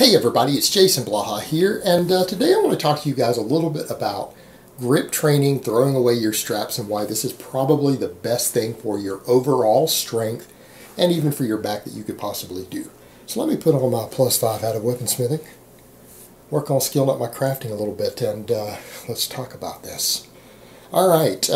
Hey everybody, it's Jason Blaha here, and today I want to talk to you guys a little bit about grip training, throwing away your straps, and why this is probably the best thing for your overall strength and even for your back that you could possibly do. So let me put on my +5 out of weaponsmithing, work on skilling up my crafting a little bit, and let's talk about this. Alright,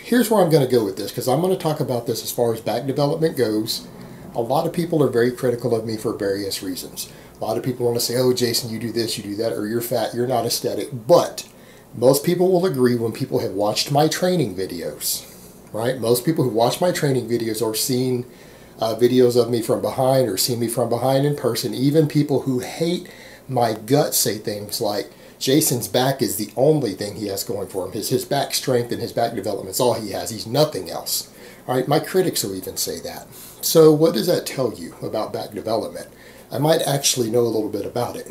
here's where I'm going to go with this, because I'm going to talk about this as far as back development goes. A lot of people are very critical of me for various reasons. A lot of people want to say, oh, Jason, you do this, you do that, or you're fat, you're not aesthetic. But most people will agree when people have watched my training videos, right? Most people who watch my training videos or seen videos of me from behind or seen me from behind in person, even people who hate my guts say things like, Jason's back is the only thing he has going for him. His back strength and his back development is all he has. He's nothing else. All right, my critics will even say that. So what does that tell you about back development? I might actually know a little bit about it.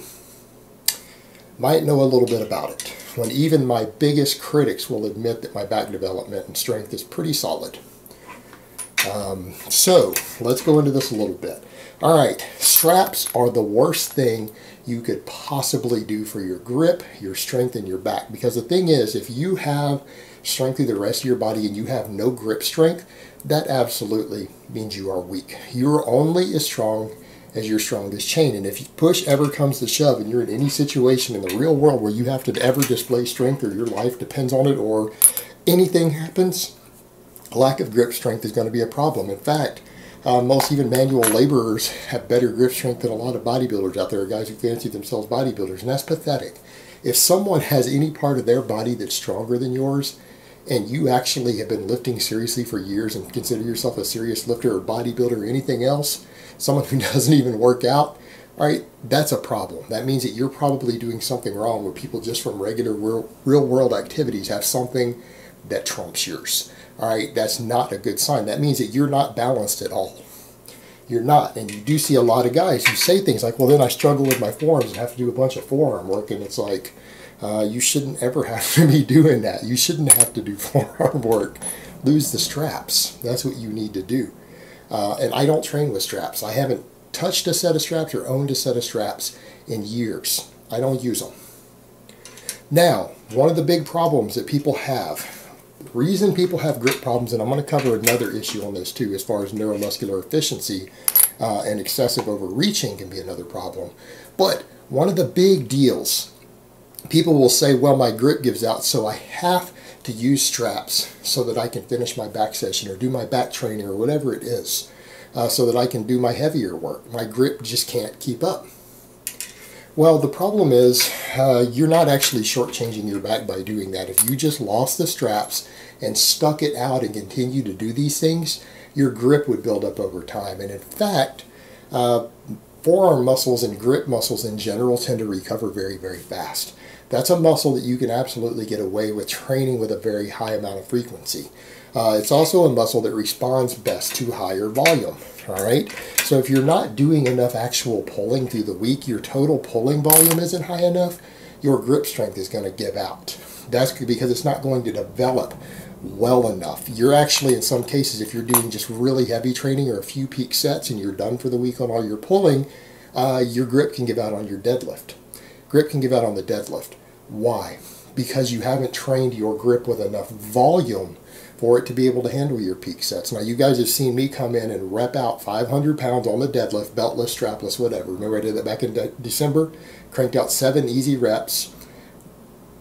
Might know a little bit about it, when even my biggest critics will admit that my back development and strength is pretty solid. So let's go into this a little bit. All right, straps are the worst thing you could possibly do for your grip, your strength, and your back. Because the thing is, if you have strength through the rest of your body and you have no grip strength, that absolutely means you are weak. You're only as strong as your strongest chain. And if push ever comes to shove and you're in any situation in the real world where you have to ever display strength or your life depends on it or anything happens, lack of grip strength is going to be a problem. In fact, most even manual laborers have better grip strength than a lot of bodybuilders out there, guys who fancy themselves bodybuilders, and that's pathetic. If someone has any part of their body that's stronger than yours, and you actually have been lifting seriously for years and consider yourself a serious lifter or bodybuilder or anything else, someone who doesn't even work out, right, that's a problem. That means that you're probably doing something wrong where people just from regular real world activities have something that trumps yours. All right, that's not a good sign. That means that you're not balanced at all. You're not. And you do see a lot of guys who say things like, well, then I struggle with my forearms and have to do a bunch of forearm work. And it's like, you shouldn't ever have to be doing that. You shouldn't have to do forearm work. Lose the straps. That's what you need to do. And I don't train with straps. I haven't touched a set of straps or owned a set of straps in years. I don't use them. Now, one of the big problems that people have, the reason people have grip problems, and I'm going to cover another issue on this too, as far as neuromuscular efficiency and excessive overreaching can be another problem. But one of the big deals, people will say, well, my grip gives out, so I have to use straps so that I can finish my back session or do my back training or whatever it is, so that I can do my heavier work. My grip just can't keep up. Well, the problem is you're not actually shortchanging your back by doing that. If you just lost the straps and stuck it out and continue to do these things, your grip would build up over time. And in fact, forearm muscles and grip muscles in general tend to recover very, very fast. That's a muscle that you can absolutely get away with training with a very high amount of frequency. It's also a muscle that responds best to higher volume. All right, so if you're not doing enough actual pulling through the week, your total pulling volume isn't high enough, your grip strength is going to give out. That's because it's not going to develop well enough. You're actually, in some cases, if you're doing just really heavy training or a few peak sets and you're done for the week on all your pulling, your grip can give out on your deadlift. Grip can give out on the deadlift. Why? Because you haven't trained your grip with enough volume for it to be able to handle your peak sets. Now, you guys have seen me come in and rep out 500 pounds on the deadlift, beltless, strapless, whatever. Remember I did that back in December? Cranked out 7 easy reps.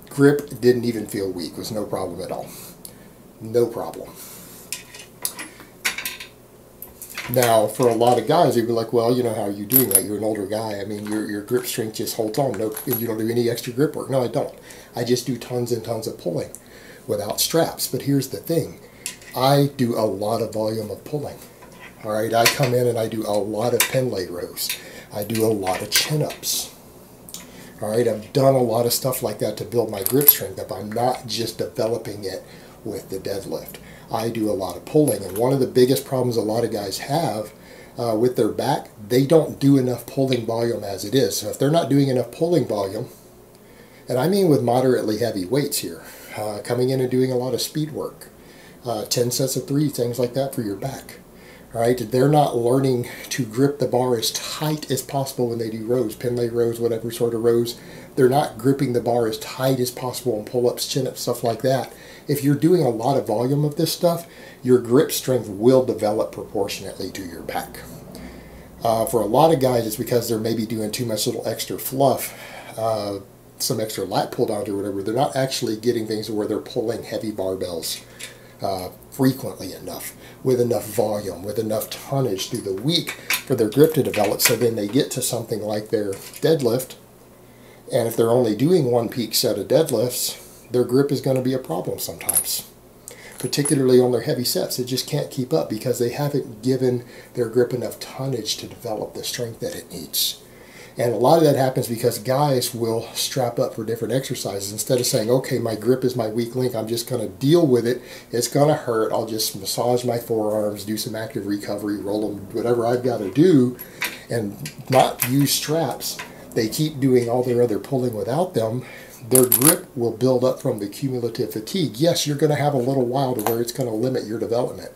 Grip didn't even feel weak. It was no problem at all. No problem. Now, for a lot of guys, they'd be like, well, you know, how are you doing that? You're an older guy. I mean, your grip strength just holds on. No, you don't do any extra grip work. No, I don't. I just do tons and tons of pulling without straps. But here's the thing. I do a lot of volume of pulling. All right, I come in and I do a lot of pin lay rows. I do a lot of chin-ups. All right, I've done a lot of stuff like that to build my grip strength up. I'm not just developing it with the deadlift. I do a lot of pulling, and one of the biggest problems a lot of guys have with their back, they don't do enough pulling volume as it is. So if they're not doing enough pulling volume, and I mean with moderately heavy weights here, coming in and doing a lot of speed work, 10 sets of 3, things like that for your back. All right, they're not learning to grip the bar as tight as possible when they do rows, pin leg rows, whatever sort of rows. They're not gripping the bar as tight as possible on pull-ups, chin-ups, stuff like that. If you're doing a lot of volume of this stuff, your grip strength will develop proportionately to your back. For a lot of guys, it's because they're maybe doing too much little extra fluff, some extra lat pull downs or whatever. They're not actually getting things where they're pulling heavy barbells frequently enough, with enough volume, with enough tonnage through the week for their grip to develop. So then they get to something like their deadlift, and if they're only doing one peak set of deadlifts, their grip is going to be a problem sometimes, particularly on their heavy sets. It just can't keep up because they haven't given their grip enough tonnage to develop the strength that it needs. And a lot of that happens because guys will strap up for different exercises. Instead of saying, okay, my grip is my weak link, I'm just going to deal with it. It's going to hurt. I'll just massage my forearms, do some active recovery, roll them, whatever I've got to do, and not use straps. They keep doing all their other pulling without them. Their grip will build up from the cumulative fatigue. Yes, you're going to have a little while to where it's going to limit your development.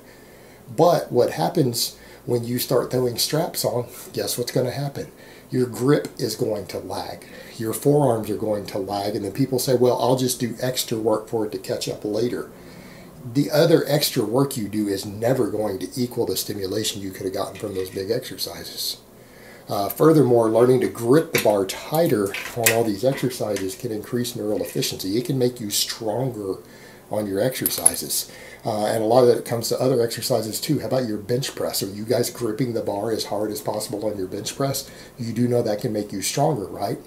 But what happens when you start throwing straps on, guess what's going to happen? Your grip is going to lag. Your forearms are going to lag, and then people say, well, I'll just do extra work for it to catch up later. The other extra work you do is never going to equal the stimulation you could have gotten from those big exercises. Furthermore, learning to grip the bar tighter on all these exercises can increase neural efficiency. It can make you stronger on your exercises. And a lot of that comes to other exercises too. How about your bench press? Are you guys gripping the bar as hard as possible on your bench press? You do know that can make you stronger, right?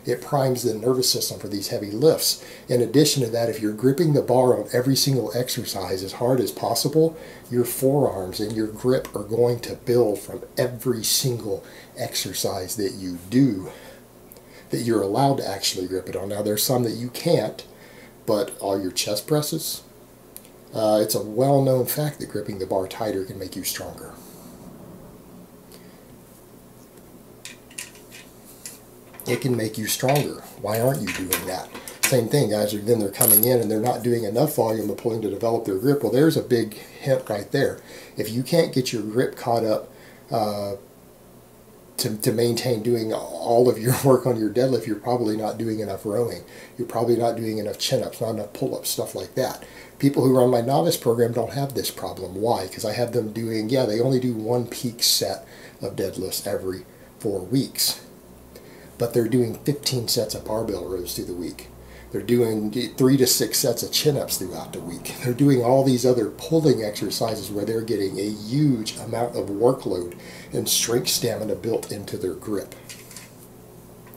It primes the nervous system for these heavy lifts. In addition to that, if you're gripping the bar on every single exercise as hard as possible, your forearms and your grip are going to build from every single exercise that you do, that you're allowed to actually grip it on. Now, there's some that you can't, but all your chest presses, it's a well-known fact that gripping the bar tighter can make you stronger. It can make you stronger. Why aren't you doing that? Same thing, guys. Then they're coming in and they're not doing enough volume of pulling to develop their grip. Well, there's a big hint right there. If you can't get your grip caught up to maintain doing all of your work on your deadlift, you're probably not doing enough rowing. You're probably not doing enough chin-ups, not enough pull-ups, stuff like that. People who run my novice program don't have this problem. Why? Because I have them doing, they only do one peak set of deadlifts every 4 weeks. But they're doing 15 sets of barbell rows through the week. They're doing 3 to 6 sets of chin-ups throughout the week. They're doing all these other pulling exercises where they're getting a huge amount of workload and strength stamina built into their grip.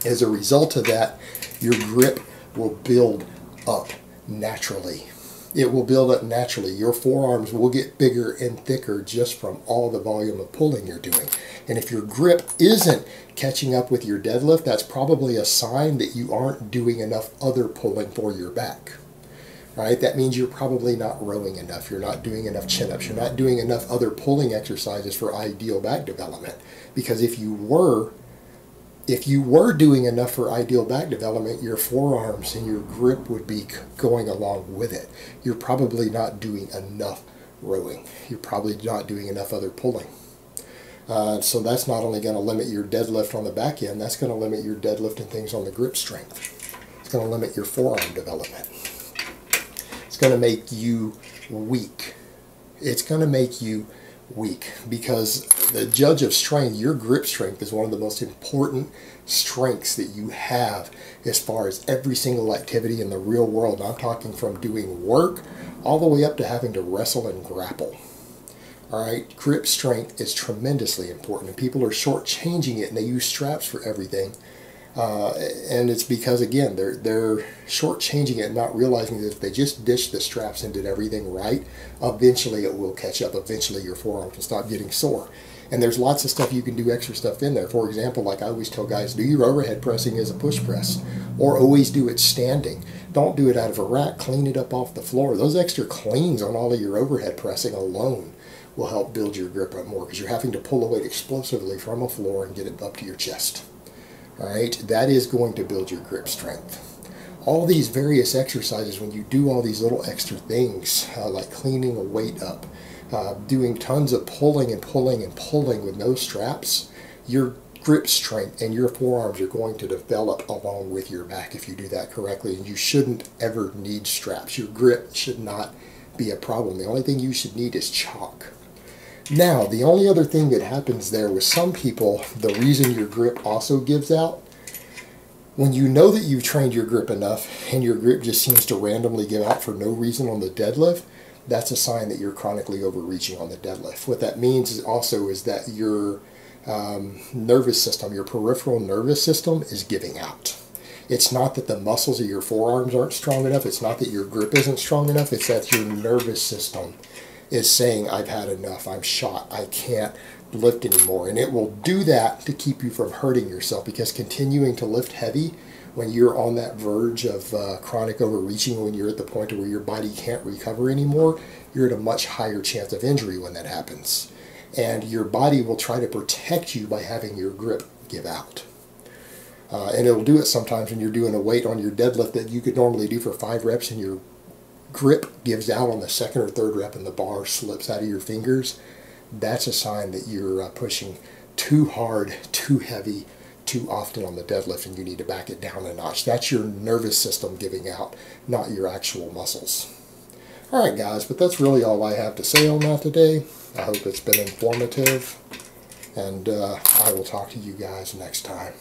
As a result of that, your grip will build up naturally. It will build up naturally. Your forearms will get bigger and thicker just from all the volume of pulling you're doing. And if your grip isn't catching up with your deadlift, that's probably a sign that you aren't doing enough other pulling for your back. All right, that means you're probably not rowing enough. You're not doing enough chin-ups. You're not doing enough other pulling exercises for ideal back development. Because if you were doing enough for ideal back development, your forearms and your grip would be going along with it. You're probably not doing enough rowing. You're probably not doing enough other pulling. So that's not only going to limit your deadlift on the back end, that's going to limit your deadlift and things on the grip strength. It's going to limit your forearm development. It's going to make you weak. It's going to make you weak because the judge of strength, your grip strength is one of the most important strengths that you have as far as every single activity in the real world. I'm talking from doing work all the way up to having to wrestle and grapple. All right, grip strength is tremendously important, and people are shortchanging it, and they use straps for everything. And it's because, again, they're shortchanging it and not realizing that if they just dish the straps and did everything right, eventually it will catch up. Eventually your forearm will stop getting sore. And there's lots of stuff you can do extra stuff in there. For example, like I always tell guys, do your overhead pressing as a push press, or always do it standing. Don't do it out of a rack. Clean it up off the floor. Those extra cleans on all of your overhead pressing alone will help build your grip up more because you're having to pull a weight explosively from a floor and get it up to your chest. All right, that is going to build your grip strength. All these various exercises, when you do all these little extra things, like cleaning a weight up, doing tons of pulling and pulling and pulling with no straps, your grip strength and your forearms are going to develop along with your back if you do that correctly. And you shouldn't ever need straps. Your grip should not be a problem. The only thing you should need is chalk. Now, the only other thing that happens there with some people, the reason your grip also gives out, when you know that you've trained your grip enough and your grip just seems to randomly give out for no reason on the deadlift, that's a sign that you're chronically overreaching on the deadlift. What that means is that your nervous system, your peripheral nervous system is giving out. It's not that the muscles of your forearms aren't strong enough. It's not that your grip isn't strong enough. It's that your nervous system is saying, I've had enough. I'm shot. I can't lift anymore. And it will do that to keep you from hurting yourself, because continuing to lift heavy when you're on that verge of chronic overreaching, when you're at the point where your body can't recover anymore, you're at a much higher chance of injury when that happens. And your body will try to protect you by having your grip give out. And it'll do it sometimes when you're doing a weight on your deadlift that you could normally do for 5 reps and your grip gives out on the 2nd or 3rd rep and the bar slips out of your fingers. That's a sign that you're pushing too hard, too heavy, too often on the deadlift, and you need to back it down a notch. That's your nervous system giving out, not your actual muscles. Alright guys, but that's really all I have to say on that today. I hope it's been informative, and I will talk to you guys next time.